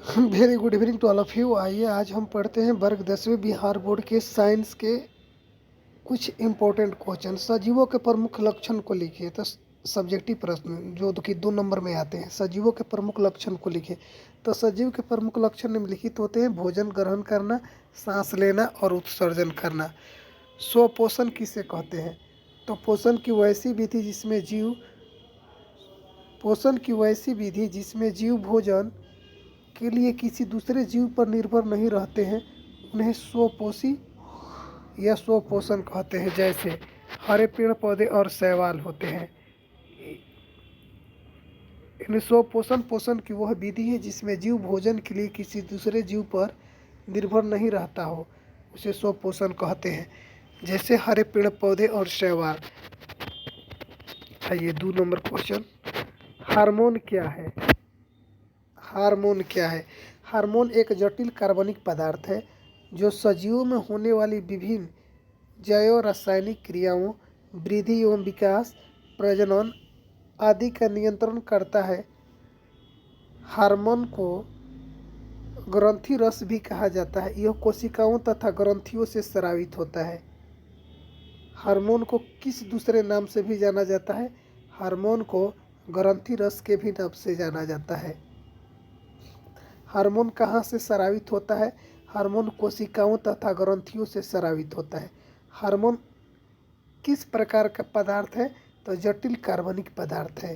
Very good evening to all of you. आइए आज हम पढ़ते हैं वर्ग 10वीं बिहार बोर्ड के साइंस के कुछ इम्पोर्टेंट क्वेश्चन। सजीवों के प्रमुख लक्षण को लिखिए। तो सब्जेक्टिव प्रश्न जो कि 2 नंबर में आते हैं। सजीवों के प्रमुख लक्षण को लिखिए। तो सजीव के प्रमुख लक्षण निम्नलिखित होते हैं: भोजन ग्रहण करना, सांस लेना और उत्सर्जन करना। स्वपोषण किसे कहते हैं? तो पोषण की वैसी विधि जिसमें जीव भोजन के लिए किसी दूसरे जीव पर निर्भर नहीं रहते हैं, उन्हें स्वपोषी या स्वपोषण कहते हैं। जैसे हरे पेड़ पौधे और शैवाल होते हैं। इनमें स्वपोषण पोषण की वह विधि है जिसमें जीव भोजन के लिए किसी दूसरे जीव पर निर्भर नहीं रहता हो, उसे स्वपोषण कहते हैं। जैसे हरे पेड़ पौधे और शैवाल। आइए 2 नंबर क्वेश्चन। हार्मोन क्या है? हार्मोन क्या है? हार्मोन एक जटिल कार्बनिक पदार्थ है जो सजीवों में होने वाली विभिन्न जैव रासायनिक क्रियाओं, वृद्धि एवं विकास, प्रजनन आदि का नियंत्रण करता है। हार्मोन को ग्रंथि रस भी कहा जाता है। यह कोशिकाओं तथा ग्रंथियों से स्रावित होता है। हार्मोन को किस दूसरे नाम से भी जाना जाता है? हार्मोन को ग्रंथि रस के भी नाम से जाना जाता है। हार्मोन कहाँ से स्रावित होता है? हार्मोन कोशिकाओं तथा ग्रंथियों से स्रावित होता है। हार्मोन किस प्रकार का पदार्थ है? तो जटिल कार्बनिक पदार्थ है।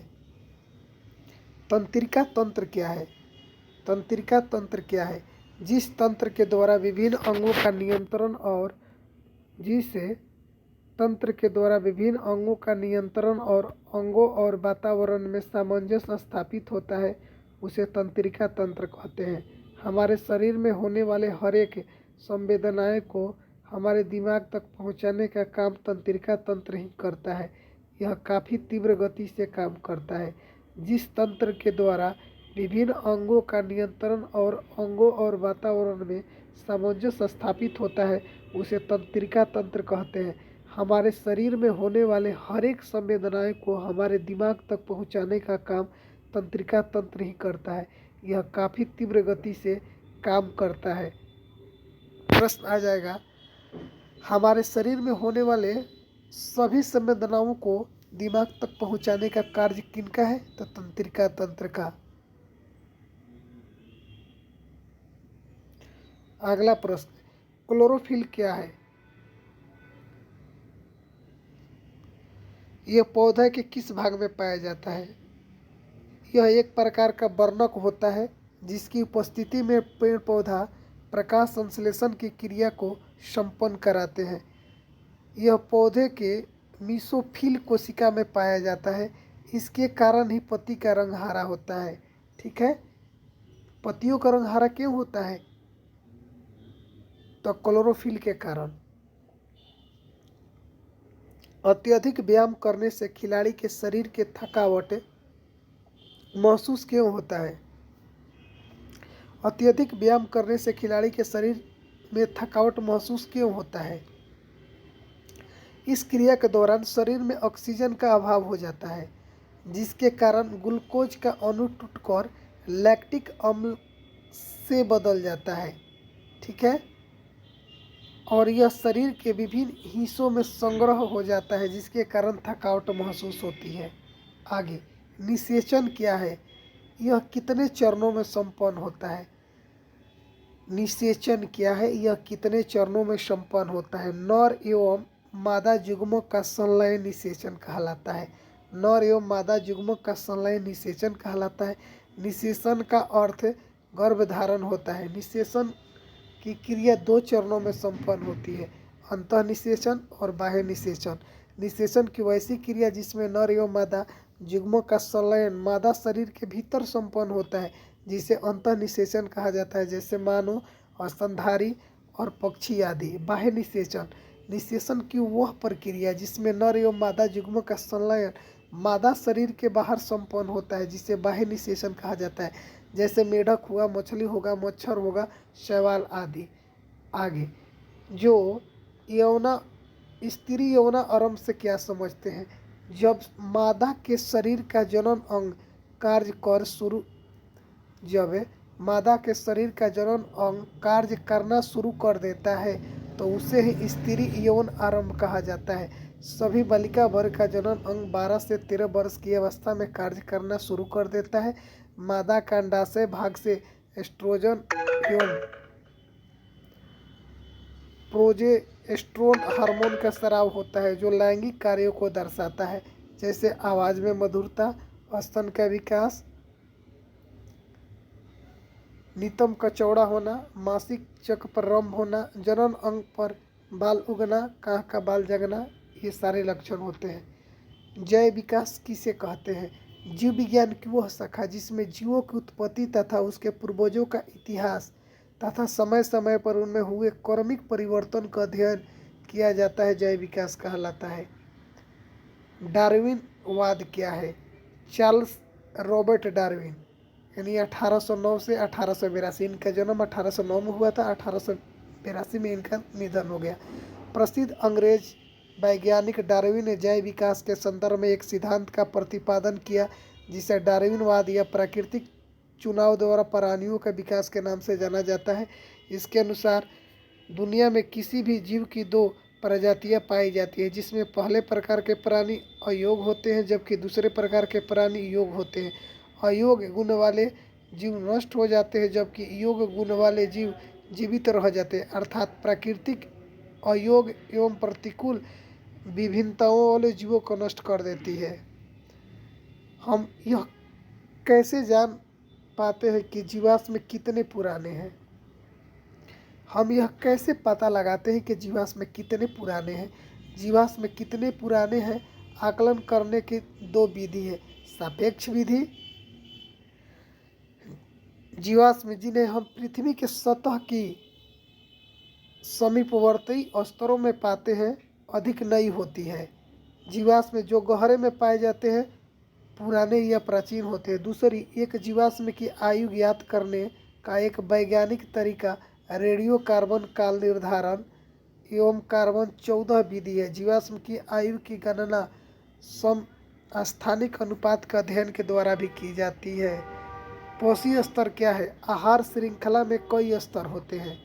तंत्रिका तंत्र क्या है? तंत्रिका तंत्र क्या है? जिस तंत्र के द्वारा विभिन्न अंगों का नियंत्रण और अंगों और वातावरण में सामंजस्य स्थापित होता है, उसे तंत्रिका तंत्र कहते हैं। हमारे शरीर में होने वाले हर एक संवेदनाएं को हमारे दिमाग तक पहुंचाने का काम तंत्रिका तंत्र ही करता है। यह काफ़ी तीव्र गति से काम करता है। जिस तंत्र के द्वारा विभिन्न अंगों का नियंत्रण और अंगों और वातावरण में सामंजस्य स्थापित होता है, उसे तंत्रिका तंत्र कहते हैं। हमारे शरीर में होने वाले हर एक संवेदनाएं को हमारे दिमाग तक पहुंचाने का काम तंत्रिका तंत्र ही करता है। यह काफ़ी तीव्र गति से काम करता है। प्रश्न आ जाएगा, हमारे शरीर में होने वाले सभी संवेदनाओं को दिमाग तक पहुंचाने का कार्य किनका है? तो तंत्रिका तंत्र का। अगला प्रश्न, क्लोरोफिल क्या है? यह पौधे के किस भाग में पाया जाता है? यह एक प्रकार का वर्णक होता है जिसकी उपस्थिति में पेड़ पौधा प्रकाश संश्लेषण की क्रिया को संपन्न कराते हैं। यह पौधे के मीसोफिल कोशिका में पाया जाता है। इसके कारण ही पत्ती का रंग हरा होता है। ठीक है, पत्तियों का रंग हरा क्यों होता है? तो क्लोरोफिल के कारण। अत्यधिक व्यायाम करने से खिलाड़ी के शरीर के थकावट महसूस क्यों होता है? अत्यधिक व्यायाम करने से खिलाड़ी के शरीर में थकावट महसूस क्यों होता है? इस क्रिया के दौरान शरीर में ऑक्सीजन का अभाव हो जाता है, जिसके कारण ग्लूकोज का अणु टूटकर लैक्टिक अम्ल से बदल जाता है। ठीक है, और यह शरीर के विभिन्न हिस्सों में संग्रह हो जाता है, जिसके कारण थकावट महसूस होती है। आगे, निषेचन क्या है? यह कितने चरणों में संपन्न होता है? निषेचन क्या है? यह कितने चरणों में संपन्न होता है? नर एवं मादा युग्मों का संलयन निषेचन कहलाता है। नर एवं मादा युग्मों का संलयन निषेचन कहलाता है। निषेचन का अर्थ गर्भधारण होता है। निषेचन की क्रिया 2 चरणों में संपन्न होती है, अंतः निषेचन और बाह्य निषेचन। निषेचन की वैसी क्रिया जिसमें नर एवं मादा युग्मों का संलयन मादा शरीर के भीतर संपन्न होता है, जिसे अंतः निषेचन कहा जाता है, जैसे मानव, स्तनधारी और पक्षी आदि। बाह्य निषेचन, निषेचन की वह प्रक्रिया जिसमें नर एवं मादा युग्मों का संलयन मादा शरीर के बाहर संपन्न होता है, जिसे बाह्य निषेचन कहा जाता है, जैसे मेढक हुआ, मछली होगा, मच्छर होगा, शैवाल आदि। आगे, जो यौना स्त्री यौना आरंभ से क्या समझते हैं? जब मादा के शरीर का जनन अंग कार्य कर शुरू जब मादा के शरीर का जनन अंग कार्य करना शुरू कर देता है तो उसे ही स्त्री यौन आरंभ कहा जाता है। सभी बालिका वर्ग का जनन अंग 12 से 13 वर्ष की अवस्था में कार्य करना शुरू कर देता है। मादा का अंडाशय भाग से एस्ट्रोजन एवं प्रोजेस्टेरोन हार्मोन का स्राव होता है जो लैंगिक कार्यों को दर्शाता है, जैसे आवाज में मधुरता, स्तन का विकास, नितंब का चौड़ा होना, मासिक चक्र प्रारंभ होना, जनन अंग पर बाल उगना, कांख का बाल जगना, ये सारे लक्षण होते हैं। जय विकास किसे कहते हैं? जीव विज्ञान की वह शाखा जिसमें जीवों की उत्पत्ति तथा उसके पूर्वजों का इतिहास तथा समय समय पर उनमें हुए क्रमिक परिवर्तन का अध्ययन किया जाता है, जय विकास कहलाता है। डार्विनवाद क्या है? चार्ल्स रॉबर्ट डार्विन यानी 1809 से 1882, इनका जन्म 1809 में हुआ था, 1882 में इनका निधन हो गया। प्रसिद्ध अंग्रेज वैज्ञानिक डार्विन ने जैव विकास के संदर्भ में एक सिद्धांत का प्रतिपादन किया जिसे डार्विनवाद या प्राकृतिक चुनाव द्वारा प्राणियों का विकास के नाम से जाना जाता है। इसके अनुसार दुनिया में किसी भी जीव की दो प्रजातियां पाई जाती है, जिसमें पहले प्रकार के प्राणी अयोग होते हैं जबकि दूसरे प्रकार के प्राणी योग होते हैं। अयोग गुण वाले जीव नष्ट हो जाते हैं जबकि योग गुण वाले जीव जीवित रह जाते हैं। अर्थात प्राकृतिक अयोग एवं प्रतिकूल विभिन्नताओं वाले जीवों को नष्ट कर देती है। हम यह कैसे जान पाते हैं कि जीवाश्म कितने पुराने हैं? हम यह कैसे पता लगाते हैं कि जीवाश्म कितने पुराने हैं? जीवाश्म कितने पुराने हैं आकलन करने की दो विधि है, सापेक्ष विधि। जीवाश्म जिन्हें हम पृथ्वी के सतह की समीपवर्ती स्तरों में पाते हैं अधिक नई होती है। जीवाश्म जो गहरे में पाए जाते हैं पुराने या प्राचीन होते हैं। दूसरी, एक जीवाश्म की आयु ज्ञात करने का एक वैज्ञानिक तरीका रेडियो कार्बन काल निर्धारण एवं कार्बन 14 विधि है। जीवाश्म की आयु की गणना समस्थानिक अनुपात के अध्ययन के द्वारा भी की जाती है। पोषी स्तर क्या है? आहार श्रृंखला में कई स्तर होते हैं।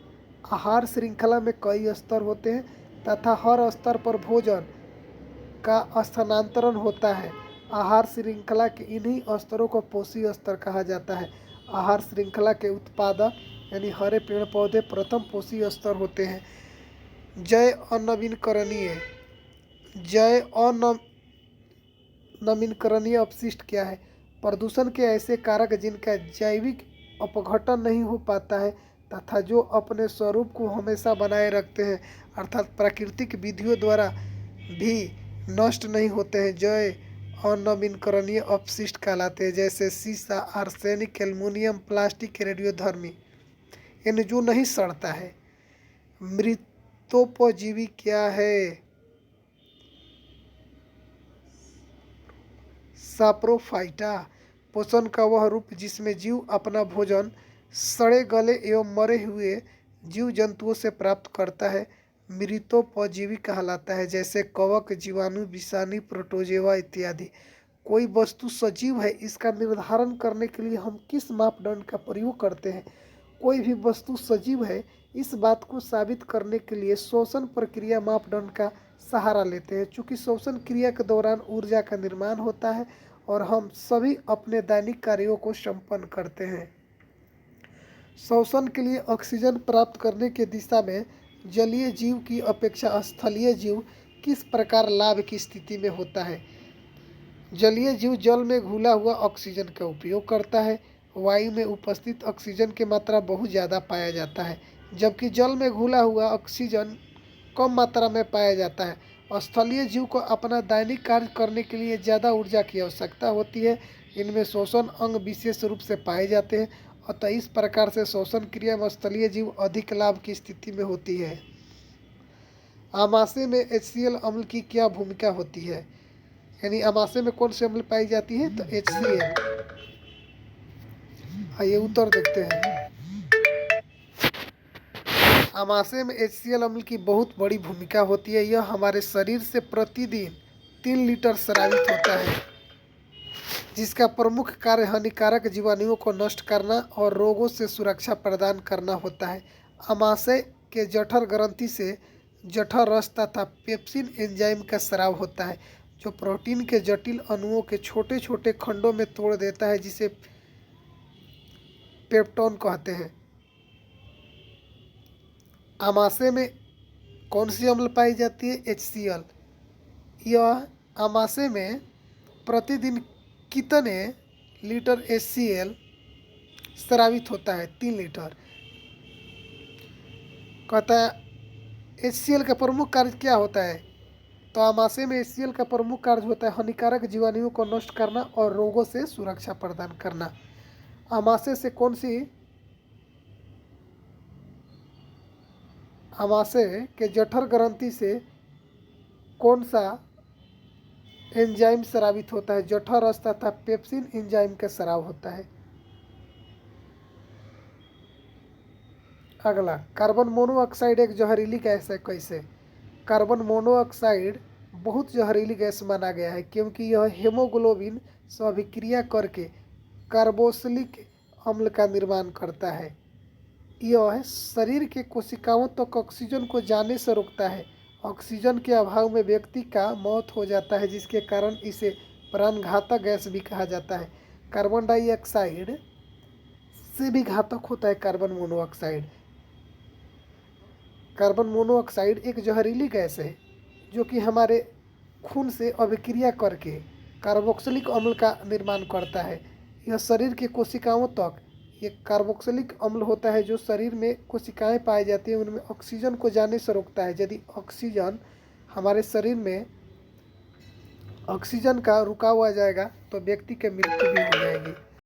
आहार श्रृंखला में कई स्तर होते हैं तथा हर स्तर पर भोजन का स्थानांतरण होता है। आहार श्रृंखला के इन्हीं स्तरों को पोषी स्तर कहा जाता है। आहार श्रृंखला के उत्पादक यानी हरे पेड़ पौधे प्रथम पोषी स्तर होते हैं। जैव अनवीनकरणीय नवीनकरणीय अपशिष्ट क्या है? प्रदूषण के ऐसे कारक जिनका जैविक अपघटन नहीं हो पाता है तथा जो अपने स्वरूप को हमेशा बनाए रखते हैं अर्थात प्राकृतिक विधियों द्वारा भी नष्ट नहीं होते हैं, जैव अनवीनकरणीय अपशिष्ट कहलाते हैं, जैसे सीसा, आर्सेनिक, एल्युमिनियम, प्लास्टिक, रेडियोधर्मी, यानी जो नहीं सड़ता है। मृतोपजीवी क्या है? साप्रोफाइटा, पोषण का वह रूप जिसमें जीव अपना भोजन सड़े गले एवं मरे हुए जीव जंतुओं से प्राप्त करता है, मृतोपजीवी कहलाता है, जैसे कवक, जीवाणु, विषाणु, प्रोटोजोआ इत्यादि। कोई वस्तु सजीव है इसका निर्धारण करने के लिए हम किस मापदंड का प्रयोग करते हैं? कोई भी वस्तु सजीव है इस बात को साबित करने के लिए श्वसन प्रक्रिया मापदंड का सहारा लेते हैं। चूँकि श्वसन क्रिया के दौरान ऊर्जा का निर्माण होता है और हम सभी अपने दैनिक कार्यों को संपन्न करते हैं। श्वसन के लिए ऑक्सीजन प्राप्त करने की दिशा में जलीय जीव की अपेक्षा स्थलीय जीव किस प्रकार लाभ की स्थिति में होता है? जलीय जीव जल में घुला हुआ ऑक्सीजन का उपयोग करता है। वायु में उपस्थित ऑक्सीजन की मात्रा बहुत ज़्यादा पाया जाता है जबकि जल में घुला हुआ ऑक्सीजन कम मात्रा में पाया जाता है। स्थलीय जीव को अपना दैनिक कार्य करने के लिए ज़्यादा ऊर्जा की आवश्यकता होती है। इनमें श्वसन अंग विशेष रूप से पाए जाते हैं, अतः इस प्रकार से श्वसन क्रिया में स्थलीय जीव अधिक लाभ की स्थिति में होती है। आमाशय में HCl अम्ल की क्या भूमिका होती है? यानी आमाशय में कौन सी अम्ल पाई जाती है? तो HCl। आइए उत्तर देखते हैं। आमाशय में HCl अम्ल की बहुत बड़ी भूमिका होती है। यह हमारे शरीर से प्रतिदिन 3 लीटर स्रावित होता है। जिसका प्रमुख कार्य हानिकारक जीवाणुओं को नष्ट करना और रोगों से सुरक्षा प्रदान करना होता है। आमाशय के जठर ग्रंथि से जठर रस तथा पेप्सिन एंजाइम का स्राव होता है, जो प्रोटीन के जटिल अणुओं के छोटे छोटे खंडों में तोड़ देता है, जिसे पेप्टोन कहते हैं। आमाशय में कौन सी अम्ल पाई जाती है? HCl। यह आमाशय में प्रतिदिन कितने लीटर HCl स्रावित होता है? 3 लीटर। कहता है HCl का प्रमुख कार्य क्या होता है? तो आमाशय में HCl का प्रमुख कार्य होता है हानिकारक जीवाणुओं को नष्ट करना और रोगों से सुरक्षा प्रदान करना। आमाशय से आमाशय के जठर ग्रंथि से कौन सा एंजाइम स्रावित होता है? जठर रस तथा पेप्सिन एंजाइम का स्राव होता है। अगला, कार्बन मोनोऑक्साइड एक जहरीली गैस है। कैसे? कार्बन मोनोऑक्साइड बहुत जहरीली गैस माना गया है क्योंकि यह हेमोग्लोबिन से अभिक्रिया करके कार्बोक्सिलिक अम्ल का निर्माण करता है। यह शरीर के कोशिकाओं तक ऑक्सीजन को जाने से रोकता है। ऑक्सीजन के अभाव में व्यक्ति का मौत हो जाता है, जिसके कारण इसे प्राणघातक गैस भी कहा जाता है। कार्बन डाइऑक्साइड से भी घातक होता है कार्बन मोनोऑक्साइड। कार्बन मोनोऑक्साइड एक जहरीली गैस है जो कि हमारे खून से अभिक्रिया करके कार्बोक्सिलिक अम्ल का निर्माण करता है। यह शरीर के कोशिकाओं तक, ये कार्बोक्सिलिक अम्ल होता है जो शरीर में कोशिकाएं पाई जाती हैं, उनमें ऑक्सीजन को जाने से रोकता है। यदि ऑक्सीजन हमारे शरीर में ऑक्सीजन का रुका हुआ जाएगा तो व्यक्ति की मृत्यु भी हो जाएगी।